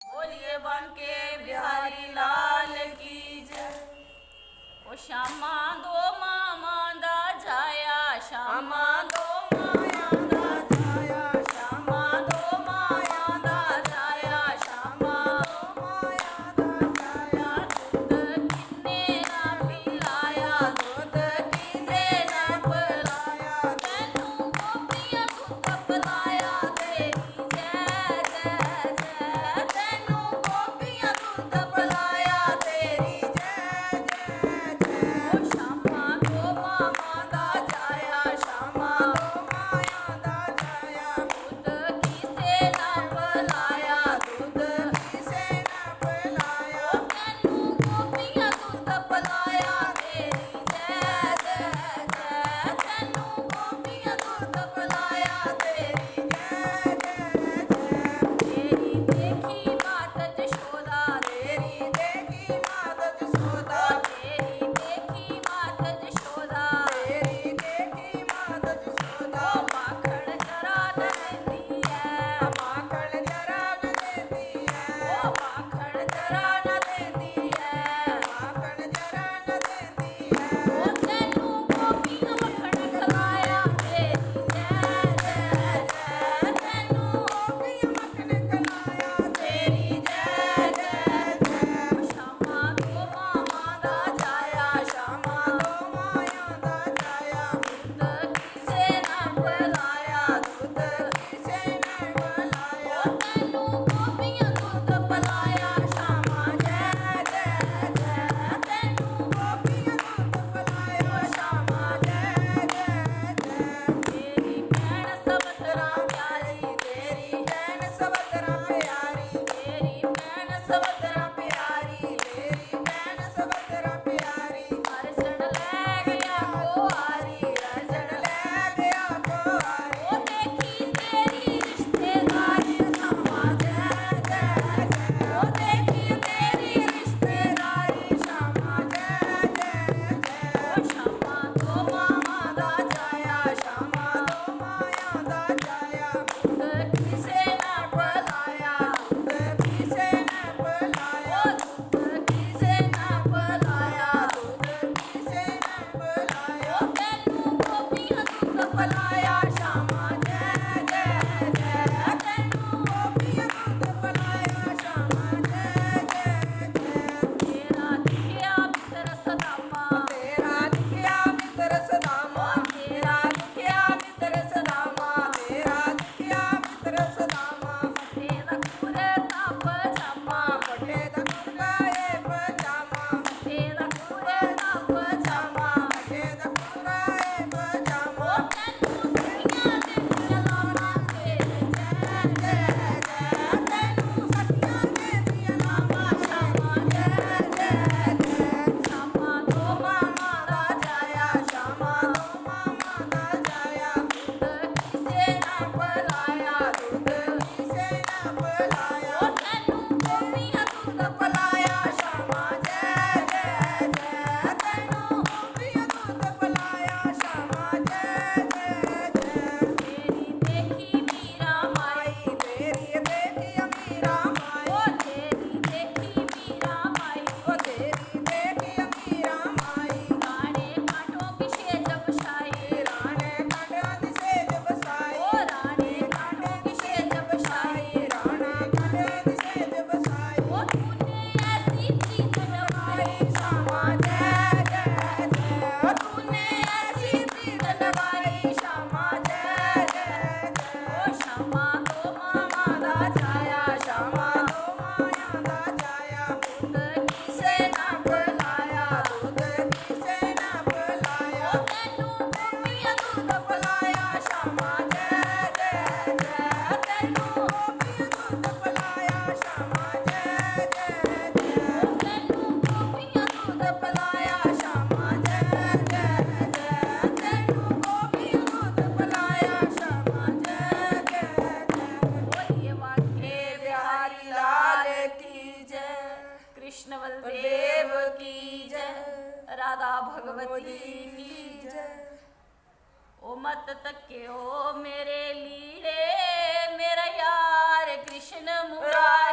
बोलिए बांके बिहारी लाल की जय। ओ श्यामा दो मामा दा जाया, श्यामा दो माया दा जाया, श्यामा दो माया दा जाया, श्यामा दो माया दा जाया। दूध किन्ने ना पिलाया, दूध किसे ना पिलाया, तैनू गोपियां दूध पिलाया, तेरी जय जय जय। तैनू गोपियां दूध पिलाया, तेरी जय जय जय। ओ श्यामा दो मामा दा जाया, श्यामा दो माया दा जाया। दूध किसे ना पिलाया, दूध किसे ना पिलाया, तैनू गोपियां दूध पिलाया, तेरी जय जय जय। तैनू गोपियां दूध पिलाया, तेरी जय जय जय। तेरी देखी मात जशोदा, तेरी देखी मात जशोदा, तेरी देखी मात जशोदा, तेरी देखी मात जशोदा। ओ माखण जरा न देंदी है, माखण जरा न देंदी है, ओ माखण जरा न देंदी है, माखण जरा न देंदी है। ओ तैनू गोपियां मखण खलाया, तेरी जय जय जय। तैनू गोपियां मखण खलाया, तेरी जय जय जय। ओ श्यामा दो मामा दा जाया, श्यामा दो माया दा जाया। दूध किसे ना पिलाया, दूध किसे ना पिलाया, तैनू गोपियां दूध पिलाया, श्यामा जय जय जय। तैनू गोपियां दूध पिलाया, श्यामा जय जय जय। तेरी भैन सबतरा प्यारी, तेरी भैन सबतरा प्यारी, तेरी भैन सबतरा प्यारी, तेरी भैन सबतरा प्यारी। अर्जन ले गया कुआरी, अर्जन ले गया कुआरी। ओ देखी तेरी रिश्तेदारी, श्यामा जय जय जय। ओ देखी तेरी रिश्तेदारी, श्यामा जय जय जय। ओ श्यामा दो मामा दा जाया, श्यामा दो माया दा जाया। दूध किसे ना पिलाया, दूध किसे ना पिलाया, ओ दूध किसे ना पिलाया, दूध किसे ना पिलाया। ओ तैनू गोपियां दूध पिलाया, श्यामा जय जय जय। तैनू गोपियां दूध पिलाया, श्यामा जय जय जय। तेरा दिखिया मित्र सदामा, तेरा दिखिया मित्र सदामा, तेरा दिखिया मित्र सदामा, तेरा दिखिया मित्र सदामा। फटे दा कुरता पजामा, फटे दा कुरता ए पजामा, फटे दा कुरता पजामा, फटे दा कुरता ए पजामा। ओ तैनू सखियां देंदियां लावां, तेरी जय जय जय। तैनू सखियां देंदियां लावां, श्यामा जय जय जय। श्यामा दो मामा दा जाया, श्यामा दो मामा दा जाया। दूध किसे ना पिलाया, दूध किसे ना पिलाया, ओ तैनू गोपियां दूध पिलाया, श्यामा जय जय जय। तैनू गोपियां दूध पिलाया, श्यामा जय जय जय। तेरी देखी मीरा माई, तेरी देखी मीरा माई, ओ तेरी देखी मीरा माई, ओ तेरी देखी मीरा माई। राणे कांटों की सेज बसाई, राणे कांटों की सेज बसाई, ओ राणे कांटों की सेज बसाई, राणा कांटों की सेज बसाई। ओ तूने ऐसी प्रीत लगाई, श्यामा जय जय जय। ओ तूने ऐसी प्रीत लगाई, श्यामा जय जय जय। ओ श्यामा दो मामा दा जाया, श्यामा दो माया दा जाया। दूध किसे ना पिलाया, दूध किसे ना पिलाया, ओ तैनू गोपियां दूध पिलाया, श्यामा जय जय जय। तैनू गोपियां दूध पिलाया, श्यामा जय जय जय। ओ तैनू गोपियां दूध पिलाया, श्यामा जय जय जय। तैनू गोपियां दूध पिलाया, श्यामा जय जय जय। बोलिए बांके बिहारी लाल की जय। कृष्ण बलदेव की जय, राधा भगवती की जय। ओ मत तक्यो मेरे लीड़े, मेरा यार कृष्ण मुरारी।